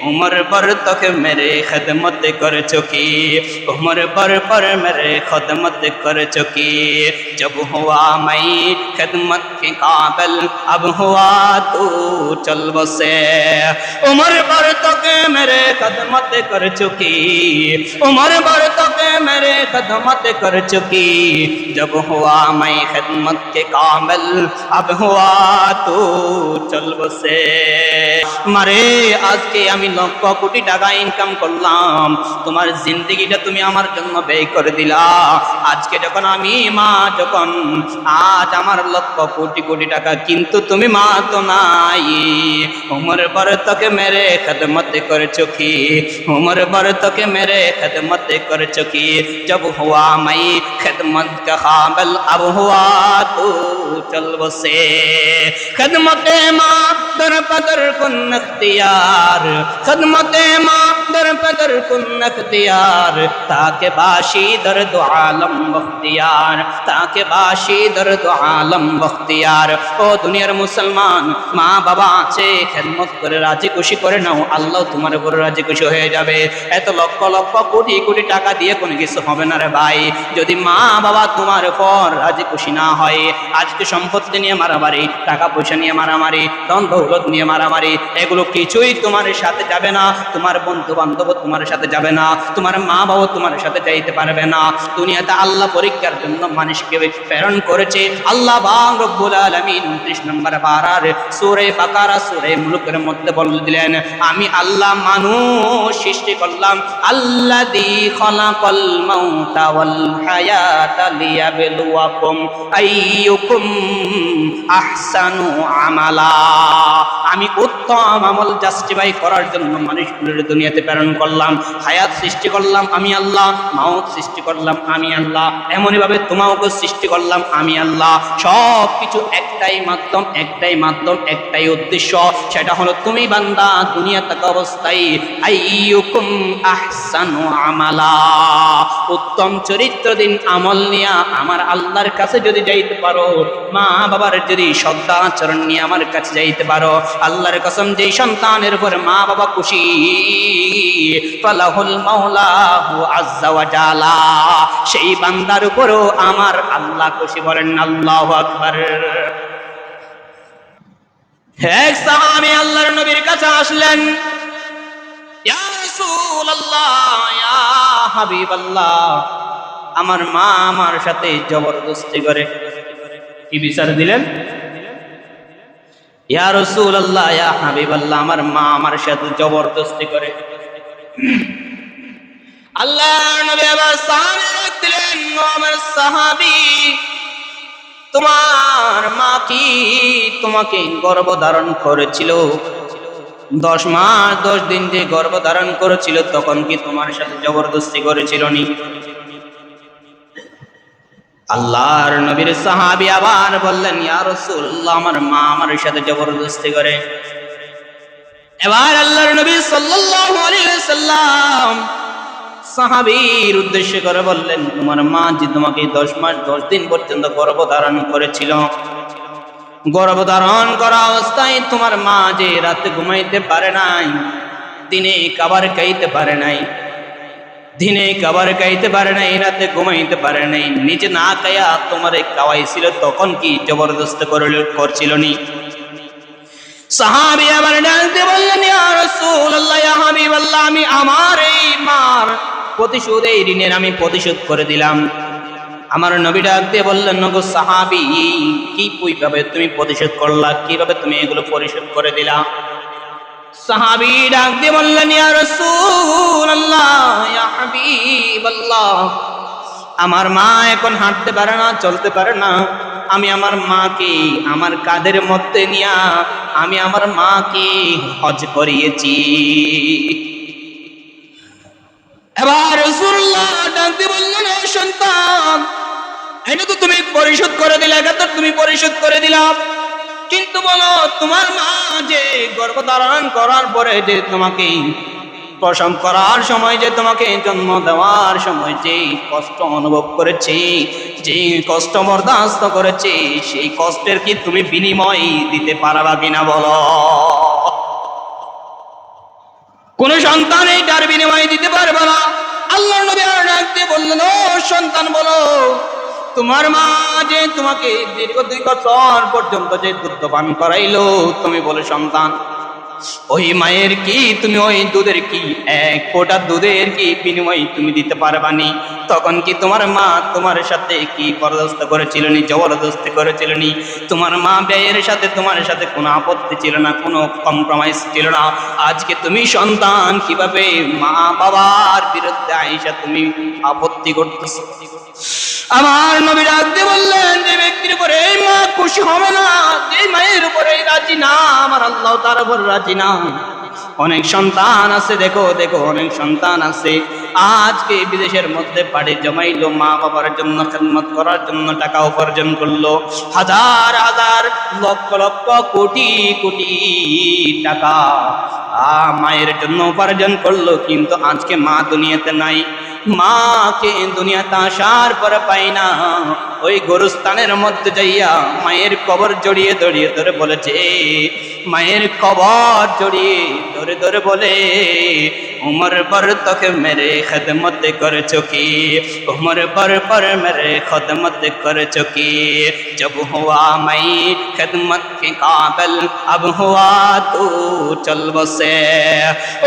उम्र भर तक मेरे खिदमत कर चुकी, उम्र भर पर मेरे खिदमत कर चुकी। जब हुआ मैं खिदमत के काबिल अब हुआ तू चल बसे। उम्र भर तक मेरे खिदमत कर चुकी, उम्र भर तक मेरे खिदमत कर चुकी। जब हुआ मैं खिदमत के काबिल अब हुआ तू चल बसे। মারে আজকে আমি লক্ষ কোটি টাকা ইনকাম করলাম, তোমার জিন্দেগিটা তুমি আমার জন্য ব্যয় করে দিলা। আজকে যখন আমি মা, যখন আজ আমার লক্ষ কোটি কোটি টাকা, কিন্তু তুমি মা তো নাই। उम्र भर तक मेरे खिदमत कर चुकी, उम्र भर तक मेरे खिदमत कर चुकी। जब हुआ मैं खिदमत का काबिल अब हुआ तू चल बसे। खिदमत माँ दर पदर कुन अख्तियार, खिदमत माँ दर पदर कुन अख्तियार। ताके बाशी दर दो आलम बख्तियार, ताके बाशी दर दो आलम बख्तियार। ओ दुनियार मुसलमान, মা বাবা আছে, খেদমত করে রাজি খুশি করে নাও, আল্লাহ তোমার উপর রাজি খুশি হয়ে যাবে। এত লক্ষ লক্ষ কোটি কোটি টাকা দিয়ে কোনো কিছু হবে না রে ভাই, যদি মা বাবা তোমার উপর রাজি খুশি না হয়। আজকে সম্পত্তি নিয়ে মারামারি, টাকা পয়সা নিয়ে মারামারি, ধন দৌলত নিয়ে মারামারি, এগুলো কিছুই তোমার সাথে যাবে না। তোমার বন্ধু বান্ধব তোমার সাথে যাবে না, তোমার মা বাবা তোমার সাথে যাইতে পারবে না। দুনিয়াতে আল্লাহ পরীক্ষার জন্য মানুষকে প্রেরণ করেছে। আল্লাহ পাক রব্বুল আলামিন 30 নম্বর পারার সূরা বাকারা সূরা মুলকের মধ্যে বলে দিলেন, আমি আল্লাহ মানুষ সৃষ্টি করলাম। আল্লাযী খালাকাল মাউতা ওয়াল হায়াতা লিয়াবলুয়াকুম আইয়ুকুম আহসানু আমালা। আমি উত্তম আমল জাস্টিফাই করার জন্য মানুষগুলোর দুনিয়াতে প্রেরণ করলাম। হায়াত সৃষ্টি করলাম আমি আল্লাহ, মাউত সৃষ্টি করলাম আমি আল্লাহ, এমনই ভাবে তোমাকে সৃষ্টি করলাম আমি আল্লাহ। সব কিছু একটাই মাধ্যম, একটাই মাধ্যম, একটাই উদ্দেশ্য, সেটা হলো তুমি বান্দা দুনিয়া থাকা অবস্থায় আইয়ুকুম আহসানু আমালা, উত্তম চরিত্র দিন আমল নিয়ে আমার আল্লাহর কাছে যদি যাইতে পারো, মা বাবার যদি শ্রদ্ধা আচরণ নিয়ে আমার কাছে যাইতে পারো, আল্লাহর কসম যেই সন্তানের উপর মা বাবা খুশি, ফালাহুল মাওলাহু আযজা ওয়া জালা, সেই বান্দার উপরও আমার আল্লাহ খুশি। বলেন আল্লাহু আকবার। এক সাহাবী আল্লাহর নবীর কাছে আসলেন, ইয়া রাসূলুল্লাহ, ইয়া হাবিবাল্লাহ, আমার মা আমার সাথে জবরদস্তি করে। কি বিচার দিলেন? ইয়া রাসূলুল্লাহ, ইয়া হাবিবাল্লাহ, আমার মা আমার সাথে জবরদস্তি করে। আল্লাহর নবী আবার সাহাবী দিলেন, ও আমার সাহাবী, তোমার মা কি তোমাকে গর্ভধারণ করেছিল? 10 মাস 10 দিন যে গর্ভধারণ করেছিল, তখন কি তোমার সাথে জবরদস্তি করেছিল নি? আল্লাহর নবীর সাহাবী আবার বললেন, ইয়া রাসূলুল্লাহ, আমার মা আমার সাথে জবরদস্তি করে। এবার আল্লাহর নবী সাল্লাল্লাহু আলাইহি ওয়াসাল্লাম সাহাবীর উদ্দেশ্য করে বললেন, তোমার মা যে তোমাকে 10 মাস 10 দিন পর্যন্ত গর্ভধারণ করেছিল, গর্ভধারণ করা অবস্থায় তোমার মা যে রাতে ঘুমাইতে পারে নাই, দিনে খাবার খাইতে পারে নাই, দিনে খাবার খাইতে পারে নাই, রাতে ঘুমাইতে পারে নাই, নিজে না খায়া তোমারে খাওয়াইছিল, তখন কি জবরদস্ত করছিল নি? সাহাবী আবার ডাকতে বললেন, ইয়া রাসূলুল্লাহ, ইয়া হাবিবাল্লাহ, আমি আমার এই মার প্রতিশোধ, এই ঋণের আমি প্রতিশোধ করে দিলাম। আমার নবী ডাকতে বললেন, নগো সাহাবী, কিভাবে তুমি প্রতিশোধ করলা? কিভাবে তুমি এগুলো পরিশোধ করে দিলা? সাহাবী ডাকতে বললেন, ইয়া রাসূলুল্লাহ, ইয়া হাবিবাল্লাহ, আমার মা এখন হাঁটতে পারে না, চলতে পারে না, আমি আমার মাকে আমার কাঁধের মধ্যে নিয়া আমি আমার মাকে হজ করিয়েছি। এবার রাসূলুল্লাহ ডাকতে বললেন, ও সন্তান, এটা তো তুমি পরিশোধ করে দিলা, এটা তো তুমি পরিশোধ করে দিলা, কিন্তু বলো, তোমার মা যে গর্ভধারণ করার পরে যে তোমাকে প্রসব করার সময়, যে তোমাকে জন্ম দেওয়ার সময় যে কষ্ট অনুভব করেছে, যে কষ্ট বরদাস্ত করেছে, সেই কষ্টের কি তুমি বিনিময় দিতে পারবা কিনা বলো? কোন সন্তান এইটার বিনিময় দিতে পারবে না। আল্লাহ নবী আর ডাক দিয়ে বললেন, ও সন্তান বলো, তোমার মা যে তোমাকে দীর্ঘ 2 বছর পর্যন্ত যে দুধ পান করাইলো, তুমি বলে সন্তান ওই মায়ের কি তুমি ওই দুধের কি 1 ফোঁটা দুধের কি বিনিময় তুমি দিতে পারবানি? তখন কি তোমার মা তোমার সাথে কি বরদাস্ত করেছিল নি, জবরদস্তি করেছিল নি? তোমার মা ব্যয়ের সাথে তোমার সাথে কোনো আপত্তি ছিল না, কোনো কম্প্রোমাইজ ছিল না। আজকে তুমি সন্তান কিভাবে মা বাবার বিরুদ্ধে আইসা তুমি আপত্তি করতেছ? আমার নবী ডাক দিয়ে বললেন, যে ব্যক্তির উপরে এই মা খুশি হবে না, যে মায়ের উপরে রাজি না, আমার আল্লাহ তার উপর রাজি না। অনেক সন্তান আছে, দেখো দেখো অনেক সন্তান আছে আজকে বিদেশের মধ্যে পাড়ি জমাইলো, মা বাবার জন্য খেদমত করার জন্য টাকা উপার্জন করলো, হাজার হাজার লক্ষ লক্ষ কোটি কোটি টাকা মায়ের জন্য উপার্জন করলো, কিন্তু আজকে মা দুনিয়াতে নাই। মাকে দুনিয়াতে আসার পরে পাই না, ওই গোরস্থানের মধ্যে যাইয়া মায়ের কবর জড়িয়ে জড়িয়ে ধরে বলেছে, মায়ের কবর জড়িয়ে ধরে ধরে বলে, उम्र भर तक मेरे खदमत कर चुकी, उम्र भर मेरे खदमत कर चुकी, जब हुआ मैं खदमत के काबिल अब हुआ तू चल बसे।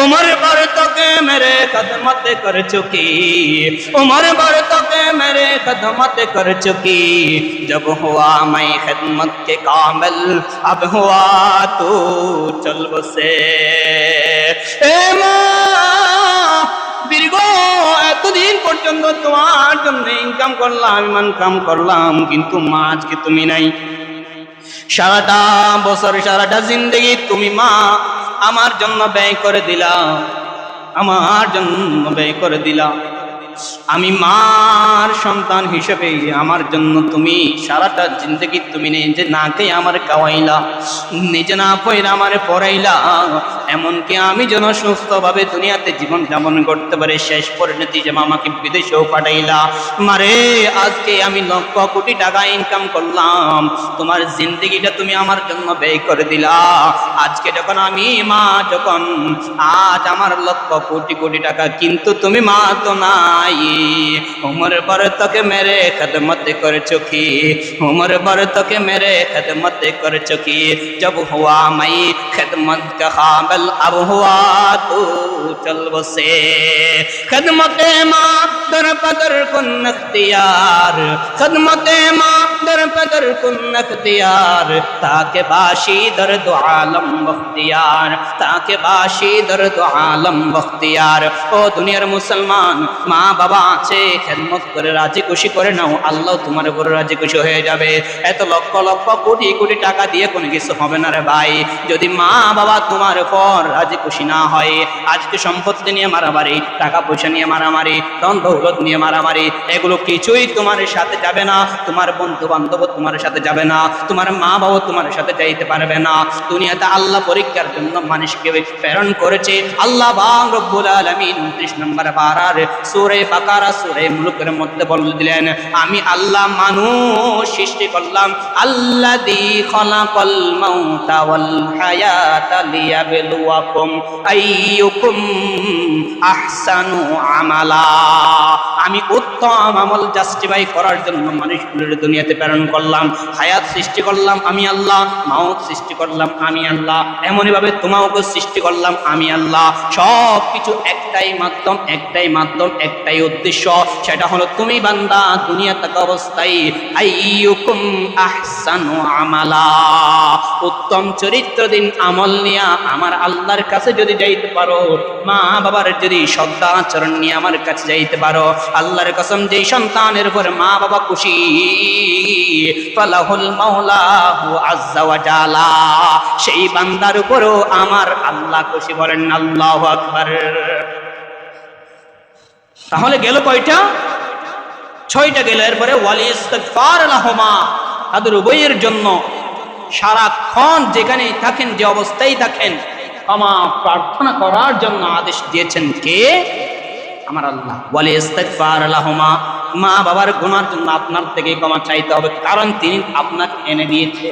उम्र भर तक मेरे खदमत कर चुकी, उम्र भर तक मेरे खदमत कर चुकी, जब हुआ मैं खदमत के काबिल अब हुआ तू चल बसे। দীর্ঘ এতদিন পর্যন্ত তোমার জন্য ইনকাম করলাম, ইনকাম করলাম, কিন্তু মা আজকে তুমি নাই। সারাটা বছর সারাটা জিন্দগি তুমি মা আমার জন্য ব্যয় করে দিলা, আমার জন্য ব্যয় করে দিলা। আমি মার সন্তান হিসেবে আমার জন্য তুমি সারাটা জিন্দগি তুমি নিজে না খেয়ে আমার খাওয়াইলা, নিজে না পয়রা আমার পড়াইলা, এমনকি আমি যেন সুস্থভাবে দুনিয়াতে জীবন যাপন করতে পারে শেষ পরিণতি যে আমাকে বিদেশেও পাঠাইলা। মারে আজকে আমি লক্ষ কোটি টাকা ইনকাম করলাম, তোমার জিন্দগিটা তুমি আমার জন্য ব্যয় করে দিলা। আজকে যখন আমি মা, যখন আজ আমার লক্ষ কোটি কোটি টাকা, কিন্তু তুমি মা তো নাই। उम्र भर तक मेरे खदमत कर चुकी, उम्र भर तक मेरे खदमत कर चुकी, जब हुआ मैं खदमत का काबिल अब हुआ तू चल बसे। खदमत माँ दर पदर कुन अख्तियार, खदमत माँ दर पदर कुन अख्तियार, ताके बाशी दर्द आलम बख्तियार, ताके बाशी दर्द आलम बख्तियार। ओ दुनियार मुसलमान, মা বাবা আছে, খেদমত করে রাজি খুশি করে নাও, আল্লাহ তোমার উপর রাজি খুশি হয়ে যাবে। এত লক্ষ লক্ষ কোটি কোটি টাকা দিয়ে কোনো কিছু হবে না রে ভাই, যদি মা বাবা তোমার উপর রাজি খুশি না হয়। আজকে সম্পত্তি নিয়ে মারামারি, টাকা পয়সা নিয়ে মারামারি, ধন দৌলত নিয়ে মারামারি, এগুলো কিছুই তোমার সাথে যাবে না। তোমার বন্ধু বান্ধব তোমার সাথে যাবে না, তোমার মা বাবা তোমার সাথে যাইতে পারবে না। দুনিয়াতে আল্লাহ পরীক্ষার জন্য মানুষকে প্রেরণ করেছে। আল্লাহ পাক রব্বুল আলামিন 30 নম্বর পারার সূরা বাকারা সূরা মুলকের মধ্যে বলে দিলেন, আমি আল্লাহ মানুষ সৃষ্টি করলাম, আল্লাযী খালাকাল মাউতা ওয়াল হায়াতা লিয়াবলুয়াকুম আইয়ুকুম আহসানু আমালা। আমি উত্তম আমল জাস্টিফাই করার জন্য মানুষগুলোর দুনিয়াতে প্রেরণ করলাম, হায়াত সৃষ্টি করলাম আমি আল্লাহ, মাউত সৃষ্টি করলাম আমি আল্লাহ, এমনই ভাবে তোমাকে সৃষ্টি করলাম আমি আল্লাহ। সব কিছু একটাই মাধ্যম, একটাই মাধ্যম, একটাই উদ্দেশ্য, সেটা হলো তুমি বান্দা দুনিয়া থাকা অবস্থায় আইয়ুকুম আহসানু আমালা, উত্তম চরিত্র দিন আমল নিয়ে আমার আল্লাহর কাছে যদি যাইতে পারো, মা বাবার যদি সদ্দা আচরণ নিয়ে আমার কাছে যাইতে পারো, আল্লাহর কসম যেই সন্তানের উপর মা বাবা খুশি, ফালাহুল মাওলাহু আযজা ওয়া জালা, সেই বান্দার উপরও আমার আল্লাহ খুশি। বলেন আল্লাহু আকবার। তাহলে গেল কয়টা? 6টা গেল। এরপরে ওয়াল ইস্তিগফার লাহুমা, তাদের উভয়ের জন্য সারাক্ষণ যেখানেই থাকেন, যে অবস্থায় থাকেন, ক্ষমা প্রার্থনা করার জন্য আদেশ দিয়েছেন কে? আমার আল্লাহ। ওয়াল ইস্তিগফার লাহুমা, মা বাবার গুনার জন্য আপনার থেকে ক্ষমা চাইতে হবে, কারণ তিনি আপনাকে এনে দিয়েছে।